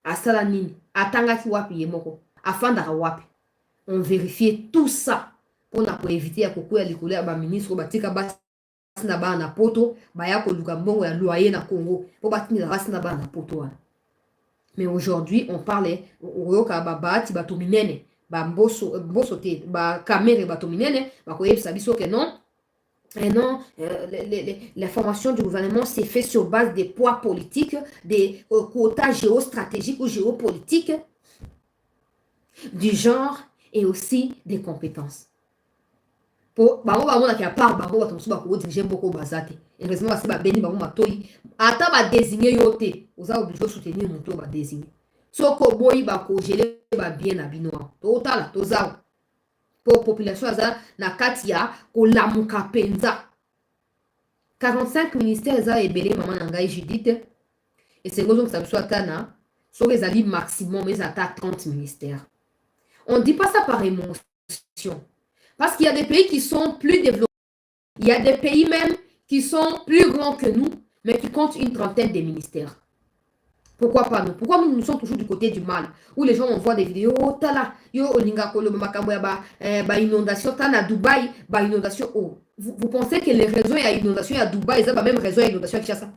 Asala nini. Atanga ki wapi yemoko. Afanda wapi. On vérifiait tout ça pour éviter à koko ya likolo ya ba ministre batika basi na ba na poto ba ya ko luka mbongo ya loyer na Congo pour batina basi na ba na poto wana. Mais aujourd'hui on parlait oyoka ba bati bato minene ba mboso te ba kamere bato minene ba ko yebisa biso que non. Et non, l'information du gouvernement s'est fait sur base des poids politiques, des quotas géostratégiques ou géopolitiques, du genre et aussi des compétences. Pour diriger beaucoup bazate. Heureusement, c'est beni bango matoi. Ata ba désigner yote, vous avez obligé de soutenir mon tour ba désigner. Soko boy ba ko geler ba bien na binoa. Total, tozao. Pour population na katia ko lamuka penza 45 ministères za ebele maman ngai Judith et c'est raison que ça soit tana sur les alliés maximum mais à 30 ministères. On dit pas ça par émotion parce qu'il y a des pays qui sont plus développés, il y a des pays même qui sont plus grands que nous mais qui comptent une trentaine de ministères. Pourquoi pas nous? Pourquoi nous sommes toujours du côté du mal? Où les gens envoient des vidéos, oh tala, yo olinga kolo makambo ya ba inondation, tana Dubaï, ba inondation. Oh, vous pensez que les raisons à inondation à Dubaï, ils ont la même raison à inondation à Kinshasa?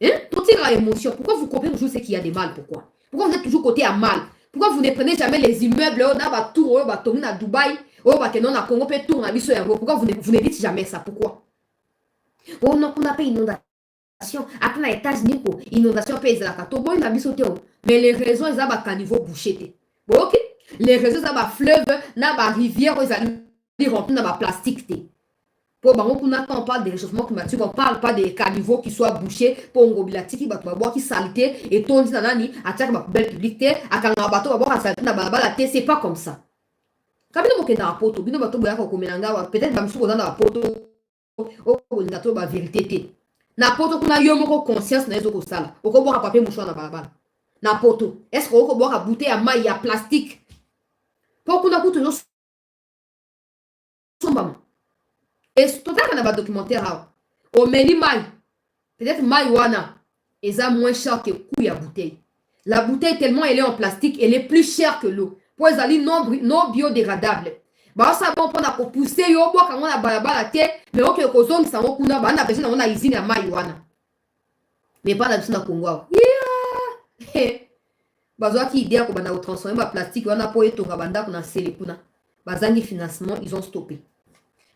Hein? Tout est à émotion. Pourquoi vous comprenez toujours ce qu'il y a de mal? Pourquoi vous êtes toujours côté à mal? Pourquoi vous ne prenez jamais les immeubles, oh, ba tour, oh, ba tourner à Dubaï, oh, ba tenon à Congo, peut tourner à Bisso Yango? Pourquoi vous ne dites jamais ça? Pourquoi? Oh non, on n'a pas inondation. Après les États-Unis, inondation pèse la carte. Mais les raisons, ils ont un caniveau bouché. Bon, ok? Les raisons, ils ont un fleuve, na ba rivière, ils ont rempli dans la plastique. Pour quand on parle de réchauffement climatique, on ne parle pas des caniveaux qui soient bouchés pour un gobilati qui va boire qui saleté et ton dit nanani attaque ma poubelle publique à quand un bateau va boire à saleté na balabala té, c'est pas comme ça. Quand on est dans la poto, bino bateau boya ko komenanga peut-être ba msuko dans la poto o ko ndato ba vérité. Na poto kuna yo moko conscience na ezoko sala okoboka papier mouchoir na balabala na poto est-ce que okoboka bouteille ya mai ya plastique pour kuna kutu no sombama et total na ba documentaire ha o meli mai peut-être mai wana eza moins cher que coût ya bouteille. La bouteille tellement elle est en plastique, elle est plus chère que l'eau pour ezali non biodégradable. Ba ça bon pour na ko pousser yo boka ngona balabala te mais ok ko zone ça on kuna ba na besoin na usine ya mai wana mais pas na besoin na Congo yeah bazo ki idée ko bana transformer ba plastique wana po etonga banda kuna sele kuna bazangi financement ils ont stoppé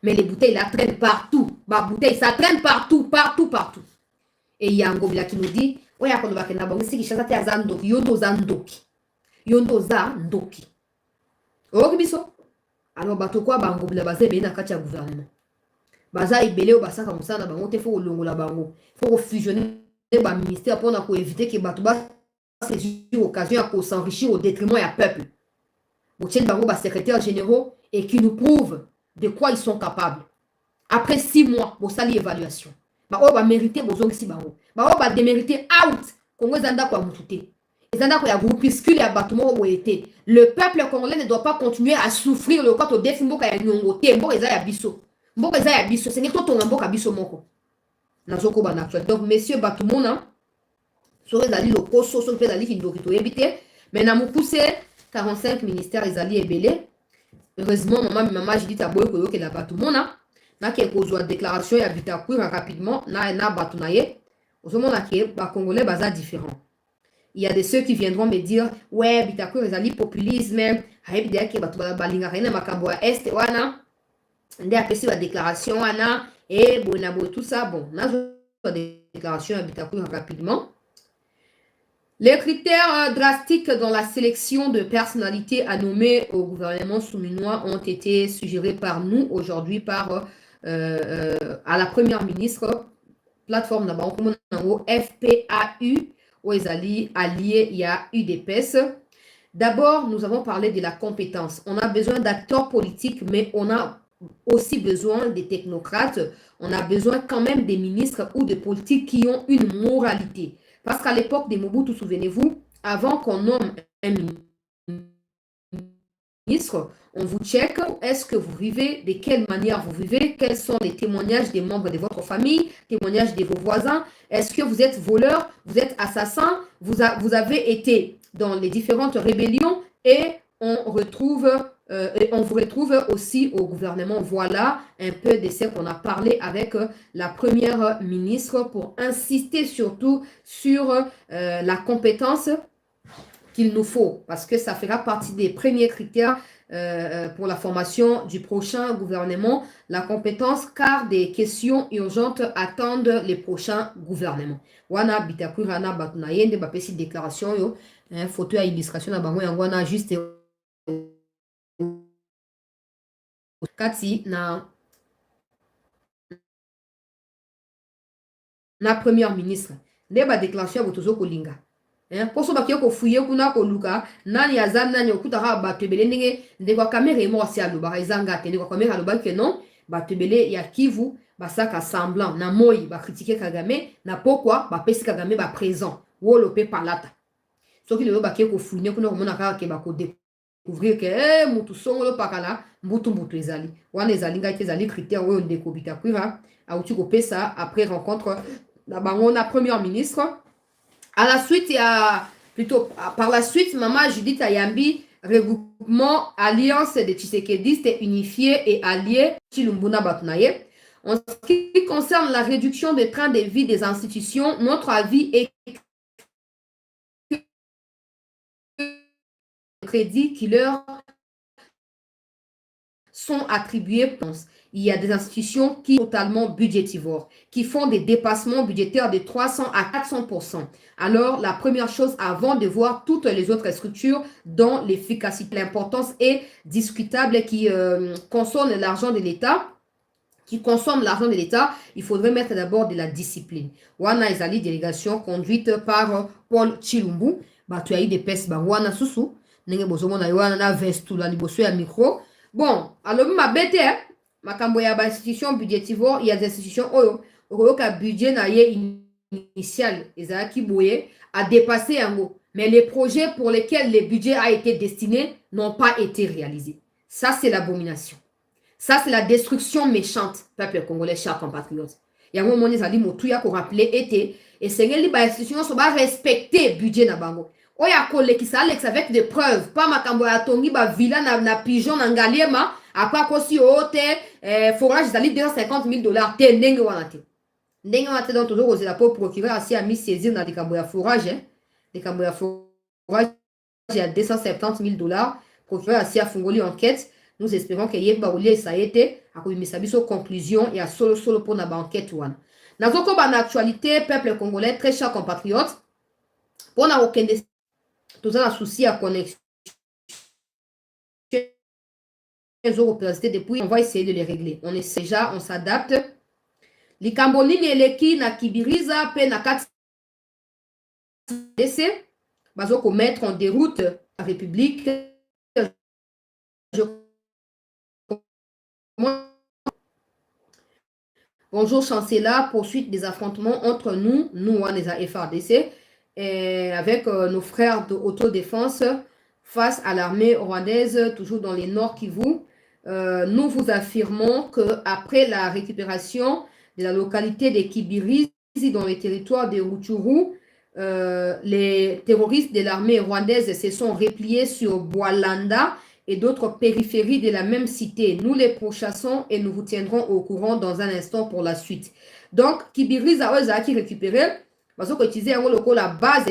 mais les bouteilles là traînent partout ba bouteille ça traîne partout et yango bila qui nous dit oya ko ba kena bango siki chasa te azandoki yondo za ndoki ok biso. Alors bato kwa bango bila baze be na kati ya gouvernement baza ibele o basaka musana bango te faut longola bango faut fusionner ba ministère pour na ko éviter que bato ba saisir occasion à s'enrichir au détriment ya peuple. Boutien bango ba secrétaires généraux et qui nous prouvent de quoi ils sont capables. Après 6 mois bo sali évaluation ba o ba mériter bozongi si bango ba o ba démériter out Congo zanda kwa mutute. Le peuple congolais ne doit pas continuer à souffrir le corps au défi mboka ya nyongote mboka eza ya biso c'est que tout on mboka biso moko nazoko ba naturel. Donc messieurs batumona so ezali le koso so ezali kindoki to ebité mais na mukuse 45 ministères ezali ebele. Heureusement maman Judith aboye ko yoke la batumona na ke kozwa déclaration ya Bitakwira rapidement na batunaye ozomona ke ba congolais baza différent. Il y a de ceux qui viendront me dire ouais Bitakwira ezali populisme hayebi de ke batu balinga kana makambo ya est wana nde apesi ba déclaration wana et bona bo tout ça bon na déclaration ya Bitakwira rapidement. Les critères drastiques dans la sélection de personnalités à nommer au gouvernement souminois ont été suggérés par nous aujourd'hui par à la première ministre plateforme d'abord FPAU où ils alliés il y a UDPS. D'abord, nous avons parlé de la compétence. On a besoin d'acteurs politiques, mais on a aussi besoin des technocrates, on a besoin quand même des ministres ou des politiques qui ont une moralité. Parce qu'à l'époque des Mobutu, souvenez-vous, avant qu'on nomme un ministre, on vous check, est-ce que vous vivez, de quelle manière vous vivez, quels sont les témoignages des membres de votre famille, témoignages de vos voisins, est-ce que vous êtes voleur, vous êtes assassin, vous avez été dans les différentes rébellions et on vous retrouve aussi au gouvernement. Voilà un peu de ce qu'on a parlé avec la première ministre pour insister surtout sur la compétence qu'il nous faut, parce que ça fera partie des premiers critères pour la formation du prochain gouvernement, la compétence, car des questions urgentes attendent les prochains gouvernements. Wana bitakura na batuna yende ba pesi déclaration yo, photo ya illustration na bango yango wana juste kati na première ministre nde ba déclaration ya botozo kolinga. Poso bakie kofuye kuna koluka nani aza nani okutaka bato ebele ndenge ndeko ya kamera emo asi alobaka ezanga te ndeko ya kamera alobaki ke non bato ebele ya Kivu basaka semblant na moi bakritike Kagame na pokwa bapesi Kagame baprésent wolo mpe palata soki lelo bakie kofuye kuna komona kaka ke bakodécouvrir ke mutu songolo pakala mbutu ezali wana ezali ngai te ezali critère oyo ndeko Bitakwira auti kopesa après rencontre na bango na première ministre. À la suite, par la suite, Maman Judith Ayambi, regroupement Alliance des Tshisekedistes unifiés et alliés, Chilumbuna Batunaye. En ce qui concerne la réduction des trains de vie des institutions, notre avis est que crédits qui leur sont attribués. Il y a des institutions qui sont totalement budgétivores, qui font des dépassements budgétaires de 300 à 400%. Alors, la première chose, avant de voir toutes les autres structures dont l'efficacité, l'importance est discutable, qui consomment l'argent de l'État, il faudrait mettre d'abord de la discipline. Wana ezali délégation conduite par Paul Chilumbu, tu as eu des pes wana susu, nenge bozomona wana na vestu la liboso ya micro. Bon, alors ma bête, makambo ya ba institution budgétivore, il y a des institutions oyo okoyoka budget na ye initial ezalaki boye a dépassé yango, mais les projets pour lesquels le budget a été destiné n'ont pas été réalisés. Ça c'est l'abomination. Ça c'est la destruction méchante, peuple congolais, chers compatriotes. Yango moni ezali motuya ko rappeler été et sengeli ba institution so ba respecter budget na bango. Oya kolekisa Alex avec des preuves, pas makambo ya tongi ba villa na pigeon na ngaliema apa kosi ote forage zali $250,000 te ndenge wana te. Ndenge wana te donc toujours ozela pour procureur asi a mis saisir na likambo ya forage, likambo ya forage ya $270,000, procureur asi a fungoli enquête. Nous espérons que yeba olie ça été a komisa biso conclusion et a solo pour na ba enquête wana. Nazoko ba na actualité peuple congolais, très chers compatriotes, pour na okende tout ça, souci à connexion depuis, on va essayer de les régler. On est déjà, on s'adapte. Les Cambonini et les qui na Kibiriza, pe na kat DC, bazoko mettre en déroute la République. Bonjour chancelier, poursuite des affrontements entre nous, les FARDC, avec nos frères d'autodéfense face à l'armée rwandaise, toujours dans les Nord Kivu. Nous vous affirmons qu'après la récupération de la localité de Kibirizi dans les territoires de Rutshuru, les terroristes de l'armée rwandaise se sont repliés sur Bwalanda et d'autres périphéries de la même cité. Nous les pourchassons et nous vous tiendrons au courant dans un instant pour la suite. Donc, Kibirizi a été récupéré. Parce que utiliser la base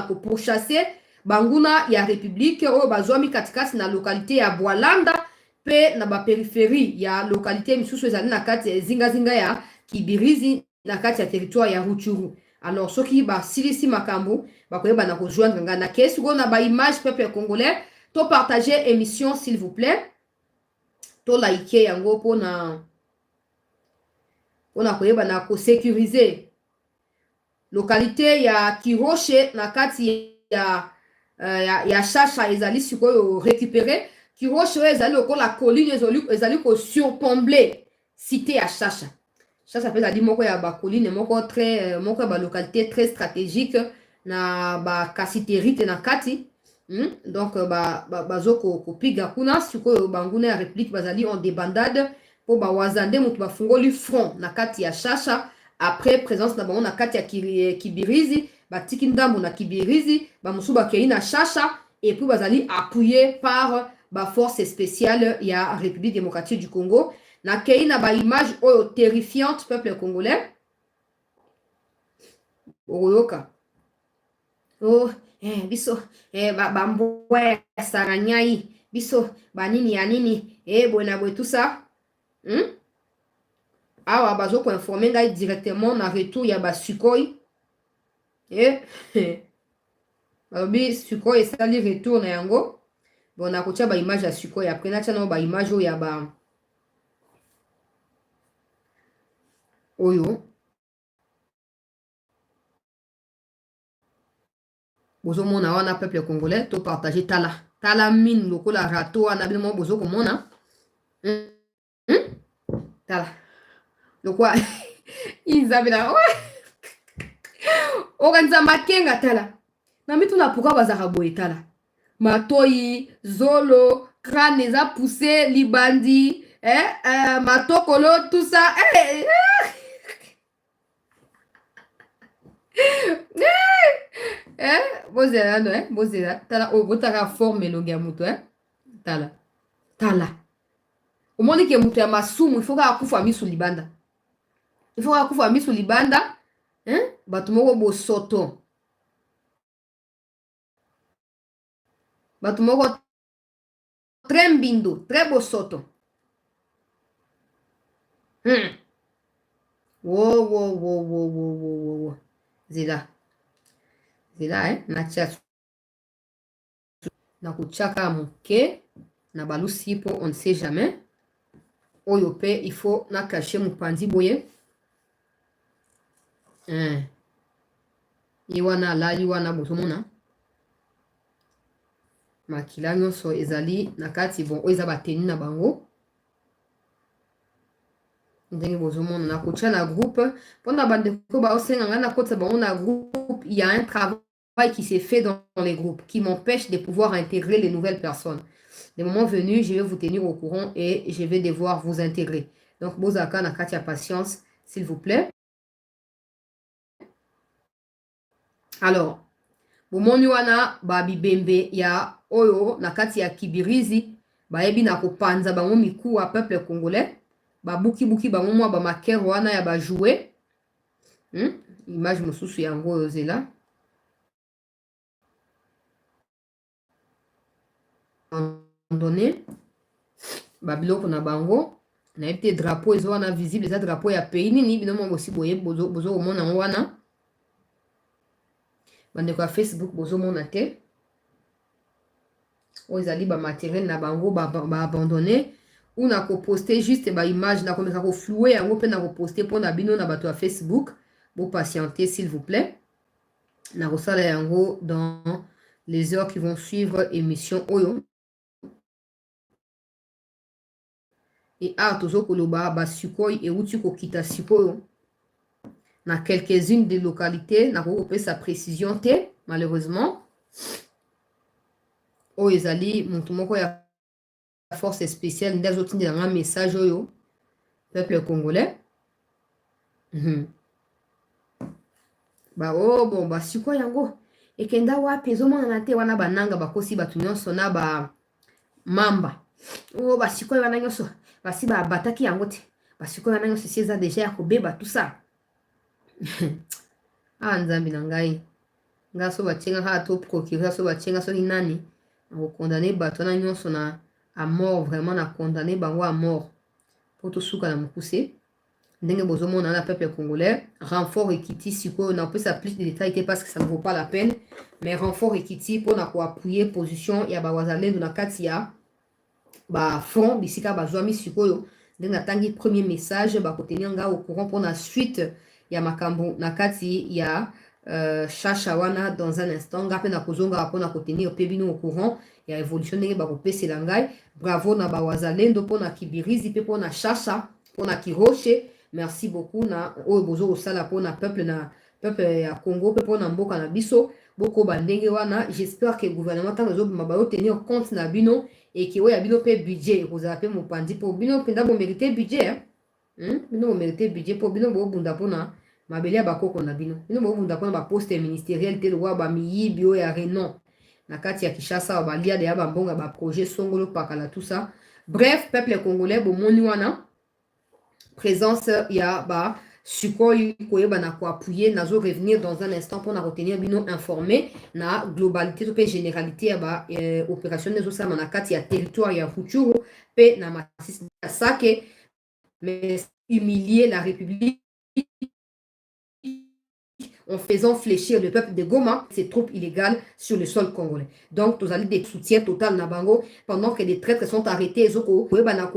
pour pourchasser banguna ya république o bazwami katikati na localité ya Bwalanda pe na ba périphérie ya localité misusu ezali na kati zinga ya Kibirizi na kati ya territoire ya Rutshuru. Alors soki ba silisi makambo ba koyeba na rejoindre ngana kesi go na ba image peuple congolais to partager émission s'il vous plaît to liker yango pona koyeba na ko sécuriser localité ya Kiroshe na kati ya Chacha ezali sikoyo récupéré kiroche oyo ezali lokola colline ezali kosurplombe cité ya Chacha. Chacha mpe ezali moko ya bacolline moko ya balocalité très stratégique na bakasiterite na kati. Donc bazo kopiga kuna sikoyo banguna ya république bazali en débandade po bawazande moto bafungoli front na kati ya Chacha après présence na bango na kati ya Kibirizi batiki ndambo na Kibirizi bamosusu bakei na Chacha et puis bazali appuyé par force spéciale ya République démocratique du Congo na kei na image oyo terrifiante peuple congolais oyoka biso bambwa ya saranyai biso banini ya nini boye tout ça awa bazo koinforme ngai directement na retour ya basukoi balobi sukoi esali retour na yango bon nakotia baimage ya sukoi apres natia nango baimage oyo ya oyo bozomona wana peuple congolais to partager tala mine lokola rato wana bino bozo komona tala lokwa izabela okanza makenga tala na mituna pourquoi bazaka boye tala matoi zolo crâne eza poussé libandi matokolo tout ça bozela no bozela tala botaka forme elongi ya moto tala omoni ke moto ya masumu ifo kaka kufa miso libanda bato moko bosoto bato moko très mbindo très bosoto wo zela natia nakuchaka moke na balusi po on ne sait jamais oyo pe il faut nakache mopanzi boye ye wana alali wana bozomona makila nyonso ezali na kati bon oyo eza bateni na bango ndenge bozomona nakotia na groupe mpona bandeko baosenga ngai nakotisa bango na groupe. Il y a un travail qui s'est fait dans les groupes qui m'empêche de pouvoir intégrer les nouvelles personnes. Le moment venu, je vais vous tenir au courant et je vais devoir vous intégrer. Donc, bozaka na kati ya patience, s'il vous plaît. Alors, bomoni wana babibembe ya oyo na kati ya Kibirizi bayebi na kopanza bango mikuwa peuple congolais babuki bango mwa bamakero wana ya bajouer image mosusu yango oyo zela donné babiloko na bango na yebi te drapeau ezo wana visible eza drapeau ya pays nini bino mwa bosi boye bozomona yango wana bandeko ya Facebook bozomona te oyo ezali bamateriel na bango baabandonné ou na koposte juste baimage na komeka kofloue yango mpe na koposte mpona bino na bato ya Facebook patienter s'il vous plaît na kosala yango dans les heures qui vont suivre émission oyo et tozo koloba basukoi euti kokita sikoyo na quelques-unes des localités na kopesa précision te malheureusement oyo ezali moto moko ya force spéciale nde azotindela nga message oyo peuple congolais bon basukoi yango ekenda wapi ezomonana te wana bananga bakosi bato nyonso na bamamba basukoi wana nyonso basi babataki yango te basukoi wana nyonso si eza deja ya kobeba tout ça nzambi na ngai so batienga kaka to procureur so batienga soki nani nakokondane bato wana nyonso na à mort vraiment na condamné bango à mort po tosuka na mokuse ndenge bozomona na peuple congolais renfort ekiti sikoyo na kopesa plus de détails te parce que ça ne vaut pas la peine mais renfort ekiti mpona koappuye position ya bawazalendo na kati ya bafront bisika bazwami sikoyo ndenge natangi premier message bakotenir nga au courant mpona suite ya makambo na kati ya Chachawana dans un instant. Gape na kozonga apona kotenir pebino au courant. Ya évolution nenge ba kopese langai. Bravo na bawazalendo pona kibirizi pe pona chacha pona kiroche. Merci beaucoup na bozo osala pona peuple ya Congo pe pona mboka na biso. Boko bandenge wana. J'espère que le gouvernement tant zo mabayo tenir compte na bino et que ya bino pe budget ko za pe mopandi po bino penda bo mériter budget. Bino bo mériter budget po bino bo bunda pona mabele bakoko na bino. Bino bo bunda pona ba poste ministériel te lwa ba miyibi o ya renom. Na kati ya Kinshasa ba lia de ya ba mbonga ba projet songolo pakala tout ça. Bref, peuple congolais bo moni wana présence ya ba Sukoy koyeba na ko appuyer nazo revenir dans un instant pour na retenir bino informé na globalité to pe généralité ya ba opération nezo sa na kati ya territoire ya Rutshuru pe na Masisi Sake mais humilier la République en faisant fléchir le peuple de Goma, ses troupes illégales sur le sol congolais. Donc, tous allez des soutiens total na bango pendant que des traîtres sont arrêtés. Zoko,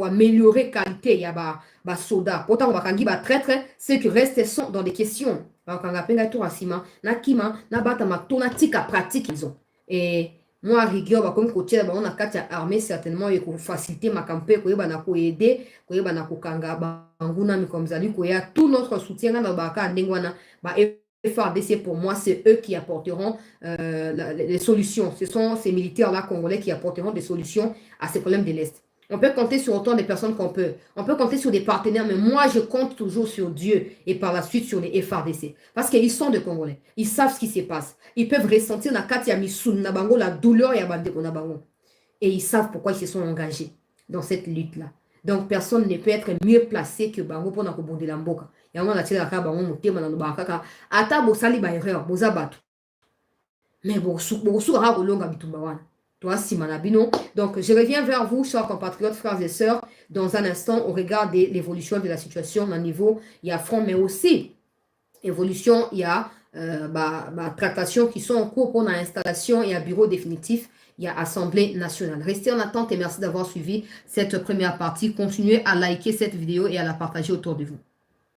améliorer la qualité, il y a ba soda. Pourtant, on va kangi ba traîtres, ceux qui restent sont dans des questions. Quand on appelle la tour à Sima, na Kima, na bata ma tonatika pratique ils ont. Et moi, rigueur, comme côté, on a quatre armées certainement et pour faciliter ma campagne, pour aider, pour kanga banguna mi comme zali, tout notre soutien dans baka ndengwana ba FARDC, pour moi, c'est eux qui apporteront les solutions. Ce sont ces militaires-là congolais qui apporteront des solutions à ces problèmes de l'Est. On peut compter sur autant de personnes qu'on peut. On peut compter sur des partenaires, mais moi, je compte toujours sur Dieu et par la suite sur les FARDC. Parce qu'ils sont des Congolais. Ils savent ce qui se passe. Ils peuvent ressentir la douleur et ils savent pourquoi ils se sont engagés dans cette lutte-là. Donc, personne ne peut être mieux placé que Bango pour nakobonde la mboka. Et on a tiré la carte Bango motema na nobaka. Ata bo sali ba erreur, bo zabatu. Mais bo sukara kolonga bitumba wana. Toi, Simanabino. Donc, je reviens vers vous, chers compatriotes, frères et sœurs, dans un instant, au regard de l'évolution de la situation au niveau, il y a front, mais aussi évolution, il y a tractations qui sont en cours pour l'installation et un bureau définitif. Il y a Assemblée nationale. Restez en attente et merci d'avoir suivi cette première partie. Continuez à liker cette vidéo et à la partager autour de vous.